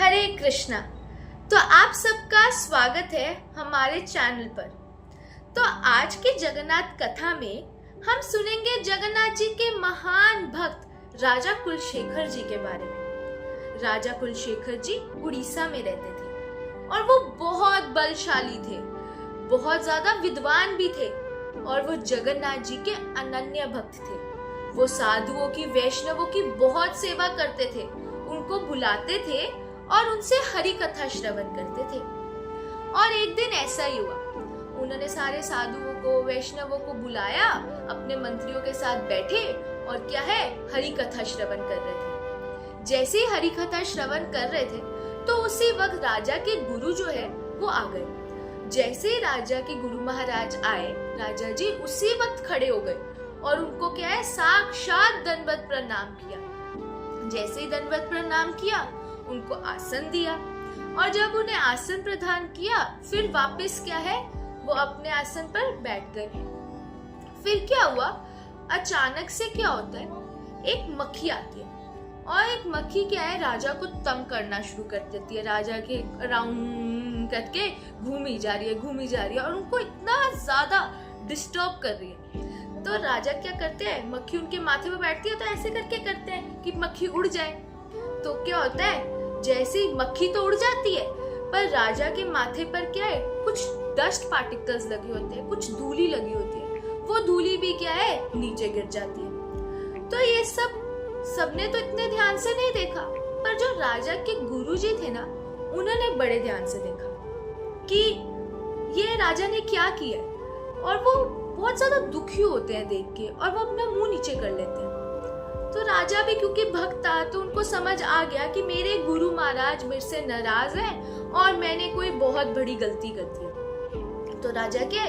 हरे कृष्णा। तो आप सबका स्वागत है हमारे चैनल पर। तो आज की जगन्नाथ कथा में हम सुनेंगे जगन्नाथ जी के महान भक्त राजा कुलशेखर जी के बारे में। राजा कुलशेखर जी उड़ीसा में रहते थे और वो बहुत बलशाली थे, बहुत ज्यादा विद्वान भी थे और वो जगन्नाथ जी के अनन्य भक्त थे। वो साधुओं की, वैष्णवों की बहुत सेवा करते थे, उनको बुलाते थे और उनसे हरि कथा श्रवण करते थे। और एक दिन ऐसा ही हुआ, उन्होंने सारे साधुओं को, वैष्णवों को बुलाया, अपने मंत्रियों के साथ बैठे और क्या है, हरि कथा श्रवण कर रहे थे। जैसे ही हरि कथा श्रवण कर रहे थे तो उसी वक्त राजा के गुरु जो है वो आ गए। जैसे ही राजा के गुरु महाराज आए, राजा जी उसी वक्त खड़े हो गए और उनको क्या है, साक्षात दंडवत प्रणाम किया। जैसे ही दंडवत प्रणाम किया, उनको आसन दिया और जब उन्हें आसन प्रदान किया, फिर वापस क्या है, वो अपने आसन पर बैठ गए। फिर क्या हुआ, अचानक से क्या होता है, एक मक्खी आती है और एक मक्खी क्या है, राजा को तंग करना शुरू कर देती है। राजा के राउंड करके घूमी जा रही है और उनको इतना ज्यादा डिस्टर्ब कर रही है। तो राजा क्या करते हैं, मक्खी उनके माथे पे बैठती है तो ऐसे करके करते हैं कि मक्खी उड़ जाए। तो क्या होता है, जैसे ही मक्खी तो उड़ जाती है पर राजा के माथे पर क्या है, कुछ डस्ट पार्टिकल्स लगे होते हैं, कुछ धूली लगी होती है। वो धूली भी क्या है, नीचे गिर जाती है। तो ये सबने तो इतने ध्यान से नहीं देखा, पर जो राजा के गुरुजी थे ना, उन्होंने बड़े ध्यान से देखा कि ये राजा ने क्या किया और वो बहुत ज्यादा दुखी होते हैं देख के और वो अपना मुंह नीचे कर लेते हैं। तो राजा भी क्योंकि भक्त था तो उनको समझ आ गया कि मेरे गुरु महाराज मेरे से नाराज हैं और मैंने कोई बहुत बड़ी गलती कर दी। तो राजा के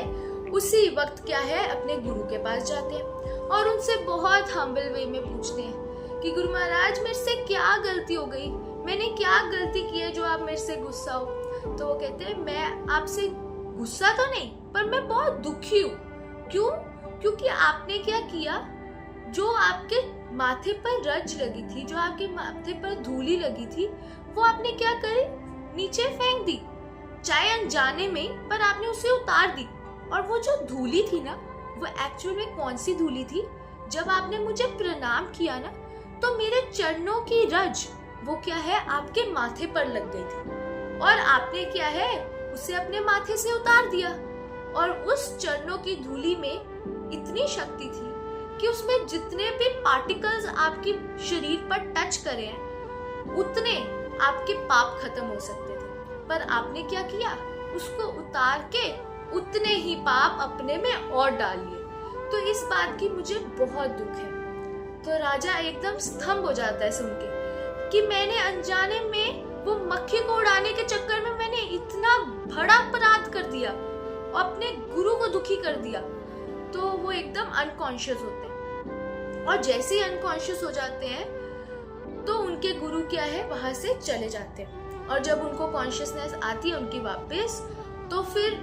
उसी वक्त क्या है, अपने गुरु के पास जाते हैं और उनसे बहुत हम्बल वे में पूछते हैं कि गुरु महाराज मेरे से क्या गलती हो गई, मैंने क्या गलती की है जो आप मेरे से गुस्सा हो। तो वो कहते हैं, मैं आपसे गुस्सा तो नहीं, पर मैं बहुत दुखी हूँ। क्यों? क्योंकि आपने क्या किया, जो आपके माथे पर रज लगी थी, जो आपके माथे पर धूली लगी थी, वो आपने क्या करी, नीचे फेंक दी, चाहे अनजाने में, पर आपने उसे उतार दी। और वो जो धूली थी ना, वो एक्चुअल में कौन सी धूली थी, जब आपने मुझे प्रणाम किया ना, तो मेरे चरणों की रज वो क्या है, आपके माथे पर लग गई थी और आपने क्या है, उसे अपने माथे से उतार दिया। और उस चरणों की धूली में इतनी शक्ति थी कि उसमें जितने भी पार्टिकल्स आपकी शरीर पर टच करे हैं, उतने आपके पाप खत्म हो सकते थे। पर आपने क्या किया, उसको उतार के उतने ही पाप अपने में और डाल लिए। तो इस बात की मुझे बहुत दुख है। तो राजा एकदम स्तंभ हो जाता है सुन के कि मैंने अनजाने में वो मक्खी को उड़ाने के चक्कर में मैंने इतना बड़ा अपराध कर दिया और अपने गुरु को दुखी कर दिया। तो वो एकदम अनकॉन्शियस होते हैं और जैसे ही अनकॉन्शियस हो जाते हैं तो उनके गुरु क्या है, वहां से चले जाते हैं। और जब उनको कॉन्शियसनेस आती है उनकी वापस, तो फिर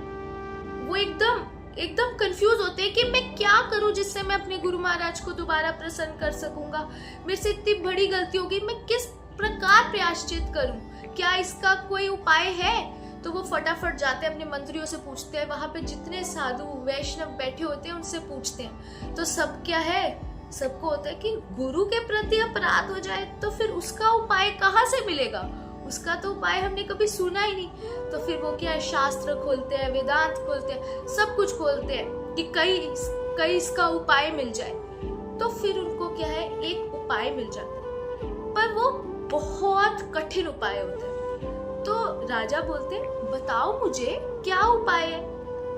वो एकदम कंफ्यूज होते हैं कि मैं क्या करूं जिससे मैं अपने गुरु महाराज को दोबारा प्रसन्न कर सकूंगा। मेरे से इतनी बड़ी गलती होगी, मैं किस प्रकार प्रायश्चित करूं, क्या इसका कोई उपाय है। तो वो फटाफट जाते हैं, अपने मंत्रियों से पूछते हैं, वहां पे जितने साधु वैष्णव बैठे होते हैं उनसे पूछते हैं। तो सब क्या है, सबको होता है कि गुरु के प्रति अपराध हो जाए तो फिर उसका उपाय कहाँ से मिलेगा, उसका तो उपाय हमने कभी सुना ही नहीं। तो फिर वो क्या है, शास्त्र खोलते हैं, वेदांत खोलते हैं, सब कुछ खोलते हैं कि कई इसका उपाय मिल जाए। तो फिर उनको क्या है, एक उपाय मिल जाता है, पर वो बहुत कठिन उपाय होता है। तो राजा बोलते हैं, बताओ मुझे क्या उपाय है।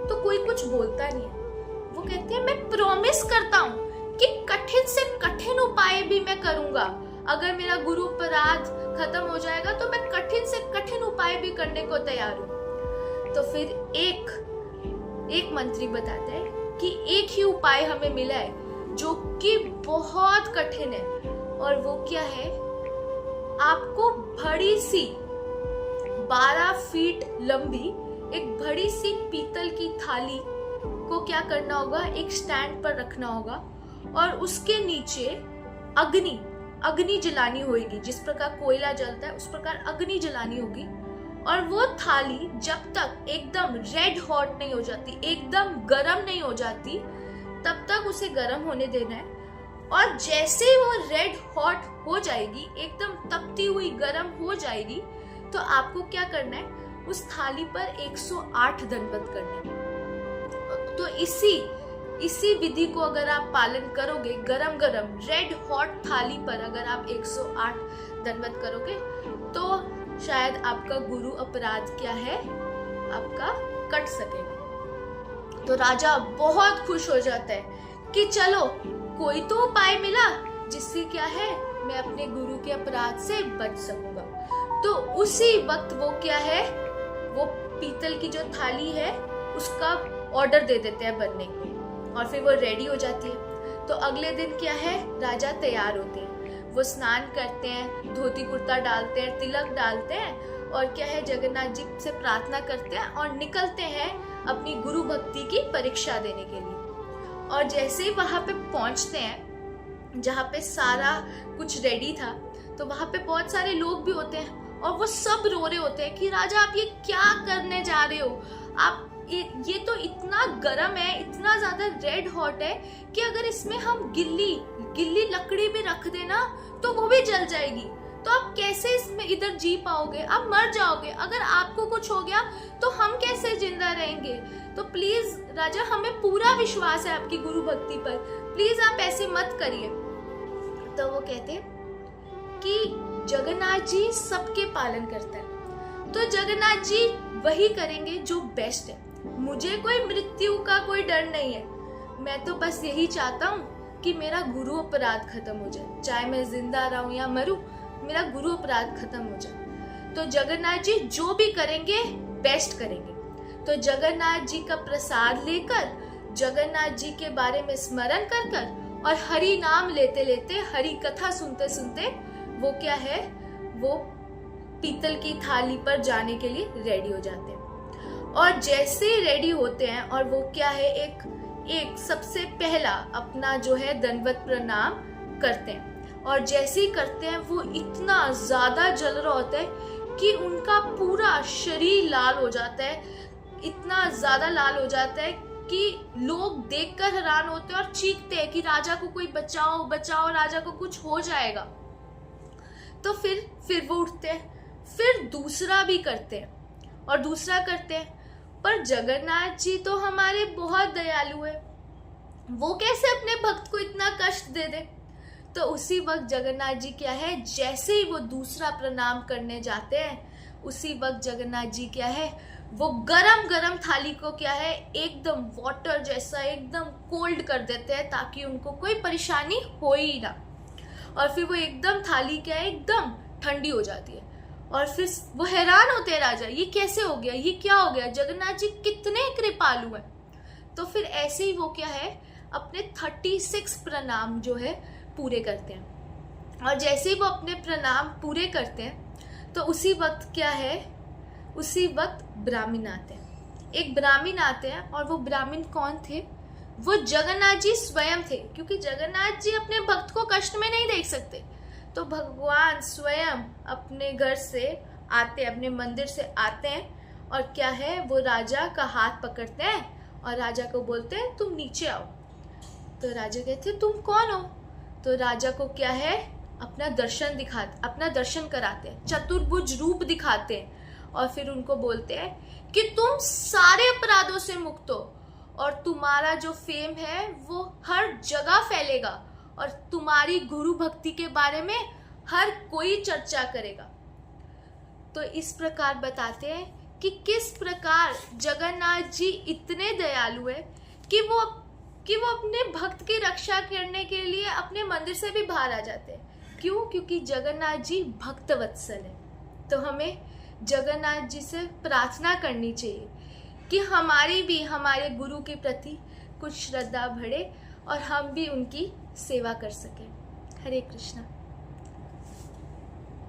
तो कोई कुछ बोलता नहीं है। वो कहते हैं, मैं प्रॉमिस करता हूँ कि कठिन से कठिन उपाय भी मैं करूंगा। अगर मेरा गुरु अपराध खत्म हो जाएगा तो मैं कठिन से कठिन उपाय भी करने को तैयार हूँ। तो फिर एक मंत्री बताता है कि एक ही उपाय हमें मिला है जो कि बहुत कठिन है, और वो क्या है, आपको बड़ी सी 12 फीट लंबी एक बड़ी सी पीतल की थाली को क्या करना होगा, एक स्टैंड पर रखना होगा और उसके नीचे अग्नि अग्नि जलानी होगी, जिस प्रकार कोयला जलता है उस प्रकार अग्नि जलानी होगी। और वो थाली जब तक एकदम रेड हॉट नहीं हो जाती, एकदम गरम नहीं हो जाती, तब तक उसे गरम होने देना है। और जैसे ही वो रेड हॉट हो जाएगी, एकदम तपती हुई गरम हो जाएगी, तो आपको क्या करना है, उस थाली पर 108 दंडवत करने हैं। तो इसी विधि को अगर आप पालन करोगे, गरम गरम रेड हॉट थाली पर अगर आप 108 दंडवत करोगे, तो शायद आपका गुरु अपराध क्या है, आपका कट सकेगा। तो राजा बहुत खुश हो जाता है कि चलो कोई तो उपाय मिला जिससे क्या है, मैं अपने गुरु के अपराध से बच सकूंगा। तो उसी वक्त वो क्या है, वो पीतल की जो थाली है उसका ऑर्डर दे देते हैं बनने के लिए, और फिर वो रेडी हो जाती है। तो अगले दिन क्या है, राजा तैयार होते हैं, वो स्नान करते हैं, धोती कुर्ता डालते हैं, तिलक डालते हैं, और क्या है, जगन्नाथ जी से प्रार्थना करते हैं और निकलते हैं अपनी गुरु भक्ति की परीक्षा देने के लिए। और जैसे ही वहां पे पहुंचते हैं जहाँ पे सारा कुछ रेडी था, तो वहां पे बहुत सारे लोग भी होते हैं और वो सब रो रहे होते हैं कि राजा आप ये क्या करने जा रहे हो, आप ये तो इतना गरम है, इतना ज्यादा रेड हॉट है कि अगर इसमें हम गिल्ली लकड़ी भी रख देना तो वो भी जल जाएगी, तो आप कैसे इसमें इधर जी पाओगे, आप मर जाओगे, अगर आपको कुछ हो गया तो हम कैसे जिंदा रहेंगे। तो प्लीज राजा, हमें पूरा विश्वास है आपकी गुरु भक्ति पर, प्लीज आप ऐसे मत करिए। तो वो कहते कि जगन्नाथ जी सबके पालन करता है, तो जगन्नाथ जी वही करेंगे जो बेस्ट है, मुझे कोई मृत्यु का कोई डर नहीं है, मैं तो बस यही चाहता हूँ कि मेरा गुरु अपराध खत्म हो जाए, चाहे मैं जिंदा रहूं या मरूं, मेरा गुरु अपराध खत्म हो जाए। तो जगन्नाथ जी जो भी करेंगे बेस्ट करेंगे। तो जगन्नाथ जी का प्रसाद लेकर, जगन्नाथ जी के बारे में स्मरण कर कर और हरि नाम लेते लेते, हरि कथा सुनते सुनते वो क्या है, वो पीतल की थाली पर जाने के लिए रेडी हो जाते हैं। और जैसे ही रेडी होते हैं और वो क्या है, एक सबसे पहला अपना जो है दंडवत प्रणाम करते हैं, और जैसे ही करते हैं वो इतना ज्यादा जल रहा होता है कि उनका पूरा शरीर लाल हो जाता है, इतना ज्यादा लाल हो जाता है कि लोग देखकर हैरान होते हैं और चीखते हैं कि राजा को कोई बचाओ बचाओ, राजा को कुछ हो जाएगा। तो फिर वो उठते हैं, फिर दूसरा भी करते हैं और दूसरा करते हैं, पर जगन्नाथ जी तो हमारे बहुत दयालु है, वो कैसे अपने भक्त को इतना कष्ट दे दे। तो उसी वक्त जगन्नाथ जी क्या है, जैसे ही वो दूसरा प्रणाम करने जाते हैं, उसी वक्त जगन्नाथ जी क्या है, वो गरम गरम थाली को क्या है, एकदम वाटर जैसा एकदम कोल्ड कर देते हैं ताकि उनको कोई परेशानी हो ही ना। और फिर वो एकदम थाली क्या है, एकदम ठंडी हो जाती है। और फिर वो हैरान होते हैं राजा, ये कैसे हो गया, ये क्या हो गया, जगन्नाथ जी कितने कृपालु हैं। तो फिर ऐसे ही वो क्या है, अपने 36 प्रणाम जो है पूरे करते हैं। और जैसे ही वो अपने प्रणाम पूरे करते हैं, तो उसी वक्त क्या है, उसी वक्त ब्राह्मण आते हैं, एक ब्राह्मण आते हैं। और वो ब्राह्मण कौन थे, वो जगन्नाथ जी स्वयं थे, क्योंकि जगन्नाथ जी अपने भक्त को कष्ट में नहीं देख सकते, तो भगवान स्वयं अपने घर से आते, अपने मंदिर से आते हैं, और क्या है, वो राजा का हाथ पकड़ते हैं और राजा को बोलते हैं तुम नीचे आओ। तो राजा कहते तुम कौन हो। तो राजा को क्या है, अपना दर्शन कराते हैं, चतुर्भुज रूप दिखाते हैं, और फिर उनको बोलते हैं कि तुम सारे अपराधों से मुक्त हो और तुम्हारा जो फेम है वो हर जगह फैलेगा, और तुम्हारी गुरु भक्ति के बारे में हर कोई चर्चा करेगा। तो इस प्रकार बताते हैं कि किस प्रकार जगन्नाथ जी इतने दयालु है कि वो अपने भक्त की रक्षा करने के लिए अपने मंदिर से भी बाहर आ जाते हैं। क्यों? क्योंकि जगन्नाथ जी भक्त वत्सल है। तो हमें जगन्नाथ जी से प्रार्थना करनी चाहिए कि हमारी भी हमारे गुरु के प्रति कुछ श्रद्धा बढ़े और हम भी उनकी सेवा कर सकें। हरे कृष्णा।